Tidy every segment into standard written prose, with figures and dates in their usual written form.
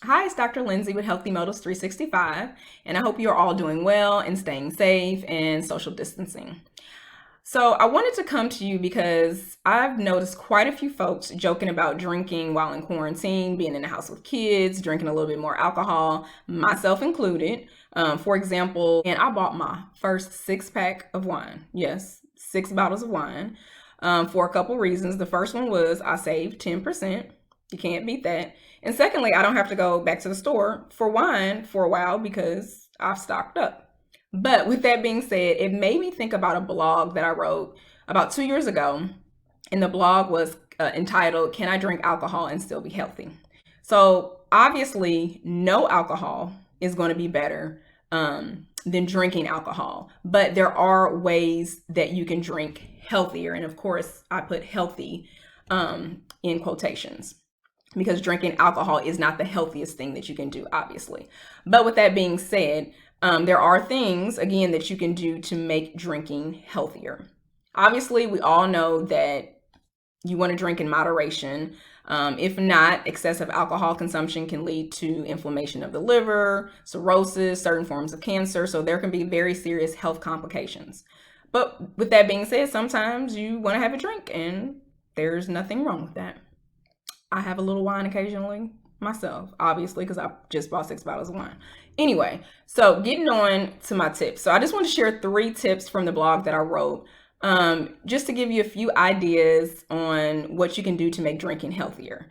Hi, it's Dr. Lindsay with Healthy Motives 365, and I hope you're all doing well and staying safe and social distancing. So, I wanted to come to you because I've noticed quite a few folks joking about drinking while in quarantine, being in the house with kids, drinking a little bit more alcohol, myself included. For example, and I bought my first six pack of wine. Yes, six bottles of wine for a couple reasons. The first one was I saved 10%. You can't beat that. And secondly, I don't have to go back to the store for wine for a while because I've stocked up. But with that being said, it made me think about a blog that I wrote about 2 years ago. And the blog was entitled, Can I Drink Alcohol and Still Be Healthy? So obviously, no alcohol is going to be better than drinking alcohol. But there are ways that you can drink healthier. And of course, I put healthy in quotations because drinking alcohol is not the healthiest thing that you can do, obviously. But with that being said, there are things, again, that you can do to make drinking healthier. Obviously, we all know that you want to drink in moderation. If not, excessive alcohol consumption can lead to inflammation of the liver, cirrhosis, certain forms of cancer. So there can be very serious health complications. But with that being said, sometimes you want to have a drink, and there's nothing wrong with that. I have a little wine occasionally myself, obviously, because I just bought six bottles of wine. Anyway, so getting on to my tips. So I just want to share three tips from the blog that I wrote, just to give you a few ideas on what you can do to make drinking healthier.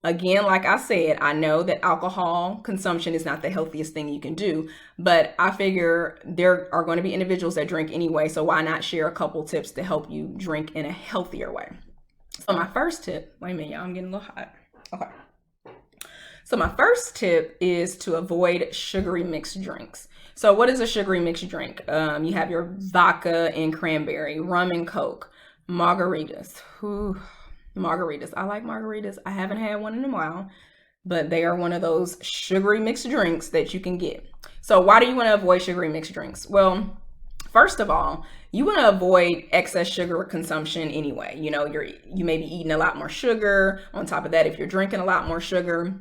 Again, like I said, I know that alcohol consumption is not the healthiest thing you can do, but I figure there are going to be individuals that drink anyway, so why not share a couple tips to help you drink in a healthier way? So my first tip, wait a minute, y'all, I'm getting a little hot. Okay. So my first tip is to avoid sugary mixed drinks. So what is a sugary mixed drink? You have your vodka and cranberry, rum and coke, margaritas. Whew, margaritas. I like margaritas. I haven't had one in a while, but they are one of those sugary mixed drinks that you can get. So why do you want to avoid sugary mixed drinks? Well, first of all, you want to avoid excess sugar consumption anyway. You may be eating a lot more sugar. On top of that, if you're drinking a lot more sugar,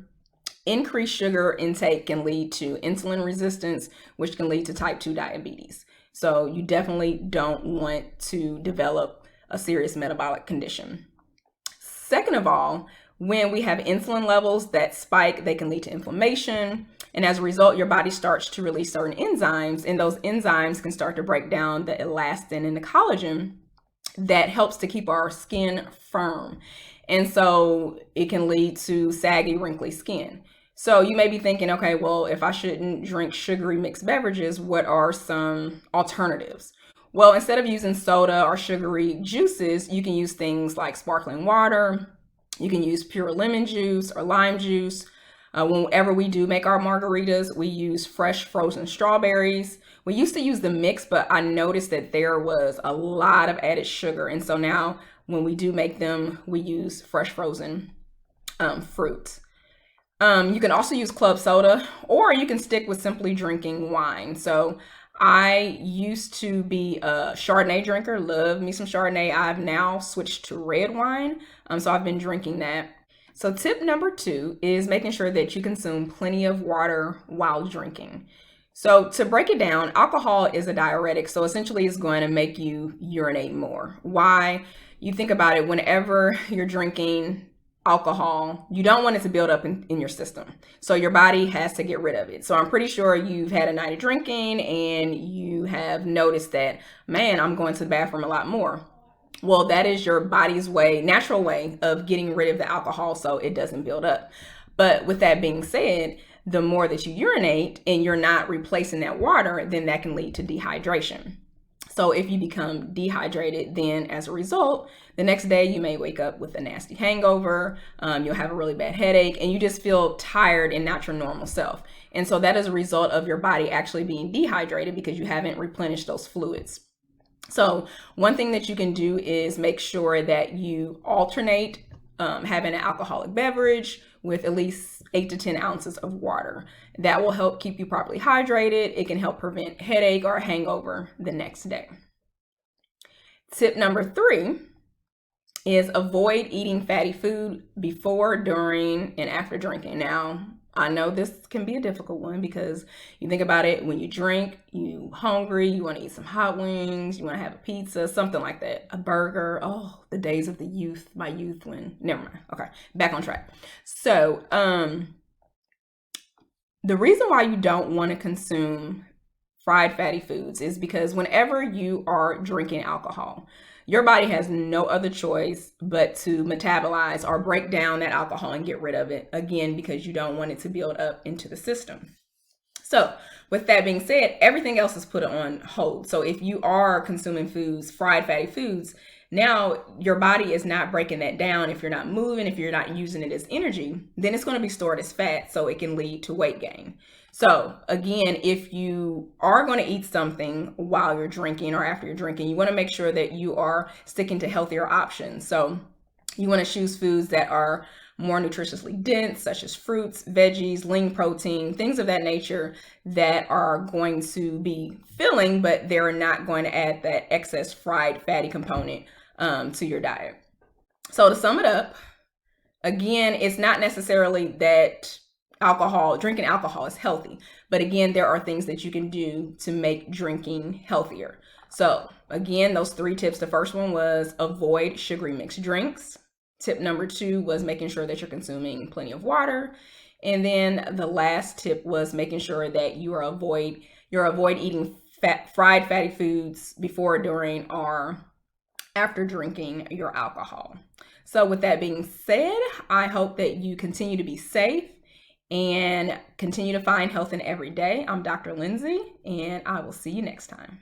increased sugar intake can lead to insulin resistance, which can lead to type 2 diabetes. So you definitely don't want to develop a serious metabolic condition. Second of all, when we have insulin levels that spike, they can lead to inflammation. And as a result, your body starts to release certain enzymes, and those enzymes can start to break down the elastin and the collagen that helps to keep our skin firm. And so it can lead to saggy, wrinkly skin. So you may be thinking, okay, well, if I shouldn't drink sugary mixed beverages, what are some alternatives? Well, instead of using soda or sugary juices, you can use things like sparkling water. You can use pure lemon juice or lime juice. Whenever we do make our margaritas, we use fresh frozen strawberries. We used to use the mix, but I noticed that there was a lot of added sugar. And so now when we do make them, we use fresh frozen fruit. You can also use club soda, or you can stick with simply drinking wine. So I used to be a Chardonnay drinker, love me some Chardonnay. I've now switched to red wine, so I've been drinking that. So tip number two is making sure that you consume plenty of water while drinking. So to break it down, alcohol is a diuretic, so essentially it's going to make you urinate more. Why? You think about it, whenever you're drinking alcohol, you don't want it to build up in your system. So your body has to get rid of it. So I'm pretty sure you've had a night of drinking and you have noticed that, man, I'm going to the bathroom a lot more. Well, that is your body's way, natural way of getting rid of the alcohol so it doesn't build up. But with that being said, the more that you urinate and you're not replacing that water, then that can lead to dehydration. So if you become dehydrated, then as a result, the next day you may wake up with a nasty hangover, you'll have a really bad headache, and you just feel tired and not your normal self. And so that is a result of your body actually being dehydrated because you haven't replenished those fluids. So one thing that you can do is make sure that you alternate having an alcoholic beverage with at least 8 to 10 ounces of water. That will help keep you properly hydrated. It can help prevent headache or hangover the next day. Tip number 3 is avoid eating fatty food before, during, and after drinking. Now, I know this can be a difficult one because you think about it, when you drink, you hungry, you want to eat some hot wings, you want to have a pizza, something like that, a burger. Oh, the days of the youth, my youth when, never mind. Okay, back on track. So, the reason why you don't want to consume fried fatty foods is because whenever you are drinking alcohol, your body has no other choice but to metabolize or break down that alcohol and get rid of it, again, because you don't want it to build up into the system. So, with that being said, everything else is put on hold. So, if you are consuming foods, fried fatty foods, now your body is not breaking that down. If you're not moving, if you're not using it as energy, then it's going to be stored as fat, so it can lead to weight gain. So again, if you are going to eat something while you're drinking or after you're drinking, you want to make sure that you are sticking to healthier options. So you want to choose foods that are more nutritiously dense, such as fruits, veggies, lean protein, things of that nature that are going to be filling, but they're not going to add that excess fried fatty component to your diet. So to sum it up, again, it's not necessarily that drinking alcohol is healthy, but again, there are things that you can do to make drinking healthier. So again, those 3 tips. The first one was avoid sugary mixed drinks. Tip number 2 was making sure that you're consuming plenty of water. And then the last tip was making sure that you avoid eating fried fatty foods before, during, or after drinking your alcohol. So with that being said, I hope that you continue to be safe and continue to find health in every day. I'm Dr. Lindsay, and I will see you next time.